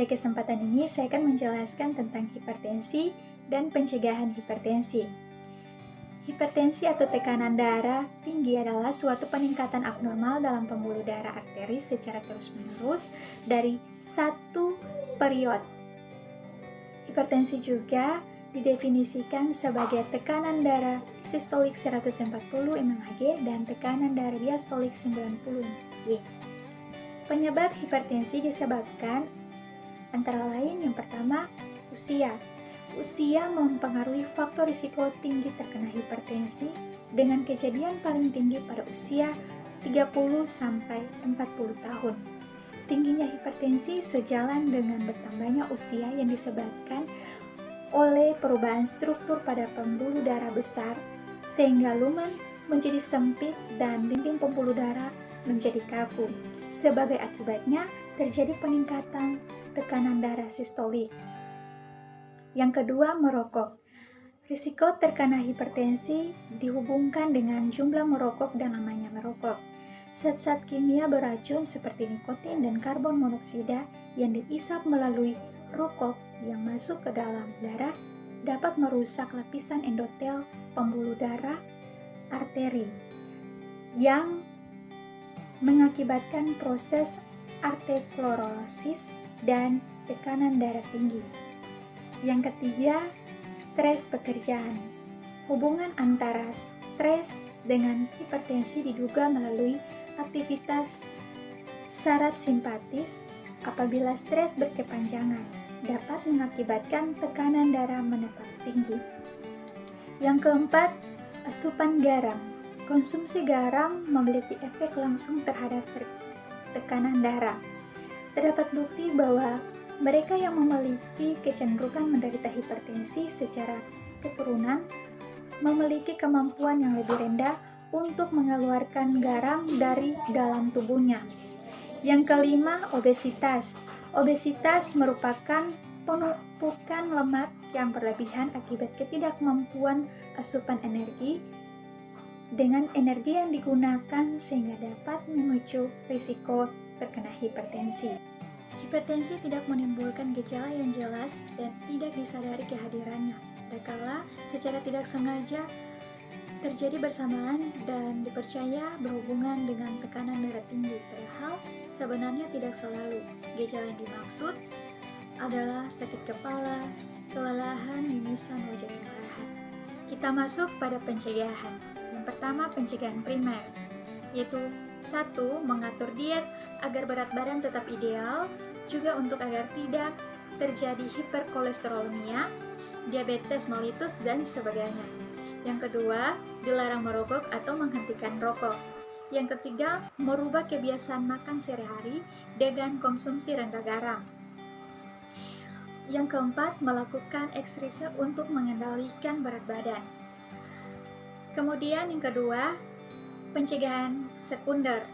Pada kesempatan ini, saya akan menjelaskan tentang hipertensi dan pencegahan hipertensi. Hipertensi atau tekanan darah tinggi adalah suatu peningkatan abnormal dalam pembuluh darah arteri secara terus-menerus dari satu periode. Hipertensi juga didefinisikan sebagai tekanan darah sistolik 140 mmHg dan tekanan darah diastolik 90 mmHg. Penyebab hipertensi disebabkan antara lain yang pertama, usia. Usia mempengaruhi faktor risiko tinggi terkena hipertensi dengan kejadian paling tinggi pada usia 30-40 tahun. Tingginya hipertensi sejalan dengan bertambahnya usia yang disebabkan oleh perubahan struktur pada pembuluh darah besar sehingga lumen menjadi sempit dan dinding pembuluh darah menjadi kaku. Sebagai akibatnya terjadi peningkatan tekanan darah sistolik. Yang kedua, merokok. Risiko terkena hipertensi dihubungkan dengan jumlah merokok dan lamanya merokok. Zat-zat kimia beracun seperti nikotin dan karbon monoksida yang diisap melalui rokok yang masuk ke dalam darah dapat merusak lapisan endotel pembuluh darah arteri yang mengakibatkan proses arteriosklorosis dan tekanan darah tinggi. Yang ketiga, stres pekerjaan. Hubungan antara stres dengan hipertensi diduga melalui aktivitas saraf simpatis. Apabila stres berkepanjangan, dapat mengakibatkan tekanan darah menetap tinggi. Yang keempat, asupan garam. Konsumsi garam memiliki efek langsung terhadap tekanan darah. Terdapat bukti bahwa mereka yang memiliki kecenderungan menderita hipertensi secara keturunan memiliki kemampuan yang lebih rendah untuk mengeluarkan garam dari dalam tubuhnya. Yang kelima, obesitas. Obesitas merupakan penumpukan lemak yang berlebihan akibat ketidakmampuan asupan energi dengan energi yang digunakan sehingga dapat memicu risiko terkena hipertensi. Hipertensi tidak menimbulkan gejala yang jelas dan tidak disadari kehadirannya. Kadangkala secara tidak sengaja terjadi bersamaan dan dipercaya berhubungan dengan tekanan darah tinggi, padahal sebenarnya tidak selalu. Gejala yang dimaksud adalah sakit kepala, kelelahan, mimisan, wajah kemerahan. Kita masuk pada pencegahan. Yang pertama, pencegahan primer, yaitu 1. Mengatur diet agar berat badan tetap ideal, juga untuk agar tidak terjadi hiperkolesterolemia, diabetes mellitus, dan sebagainya. Yang kedua, dilarang merokok atau menghentikan rokok. Yang ketiga, merubah kebiasaan makan sehari-hari dengan konsumsi rendah garam. Yang keempat, melakukan eksersis untuk mengendalikan berat badan. Kemudian yang kedua, pencegahan sekunder.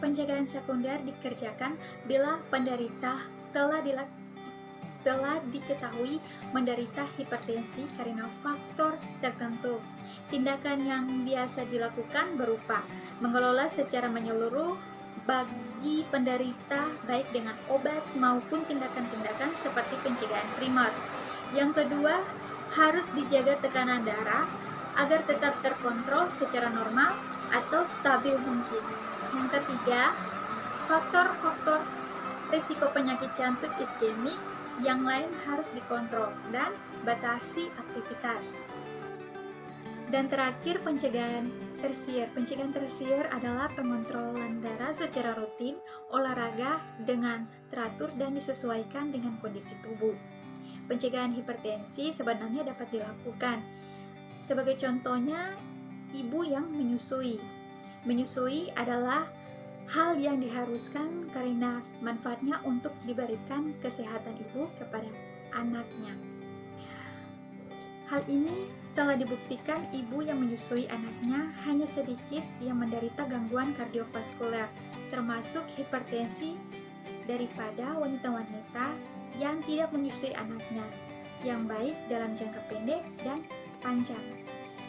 Pencegahan sekunder dikerjakan bila penderita telah diketahui menderita hipertensi karena faktor tertentu. Tindakan yang biasa dilakukan berupa mengelola secara menyeluruh bagi penderita baik dengan obat maupun tindakan-tindakan seperti pencegahan primer. Yang kedua, harus dijaga tekanan darah agar tetap terkontrol secara normal atau stabil mungkin. Yang ketiga, faktor-faktor risiko penyakit jantung iskemik yang lain harus dikontrol dan batasi aktivitas. Dan terakhir, pencegahan tersier. Pencegahan tersier adalah pengontrolan darah secara rutin, olahraga dengan teratur dan disesuaikan dengan kondisi tubuh. Pencegahan hipertensi sebenarnya dapat dilakukan. Sebagai contohnya, ibu yang menyusui. Menyusui adalah hal yang diharuskan karena manfaatnya untuk diberikan kesehatan ibu kepada anaknya. Hal ini telah dibuktikan ibu yang menyusui anaknya hanya sedikit yang menderita gangguan kardiovaskuler, termasuk hipertensi, daripada wanita-wanita yang tidak menyusui anaknya, yang baik dalam jangka pendek dan panjang.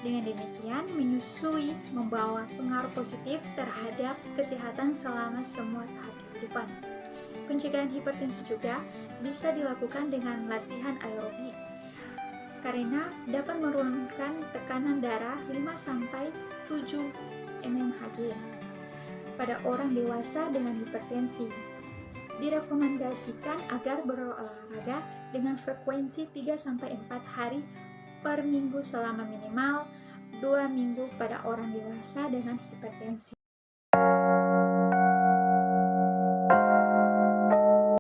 Dengan demikian, menyusui membawa pengaruh positif terhadap kesehatan selama semua tahap kehidupan. Pencegahan hipertensi juga bisa dilakukan dengan latihan aerobik karena dapat menurunkan tekanan darah 5-7 mmHg pada orang dewasa dengan hipertensi. Direkomendasikan agar berolahraga dengan frekuensi 3-4 hari per minggu selama minimal 2 minggu pada orang dewasa dengan hipertensi.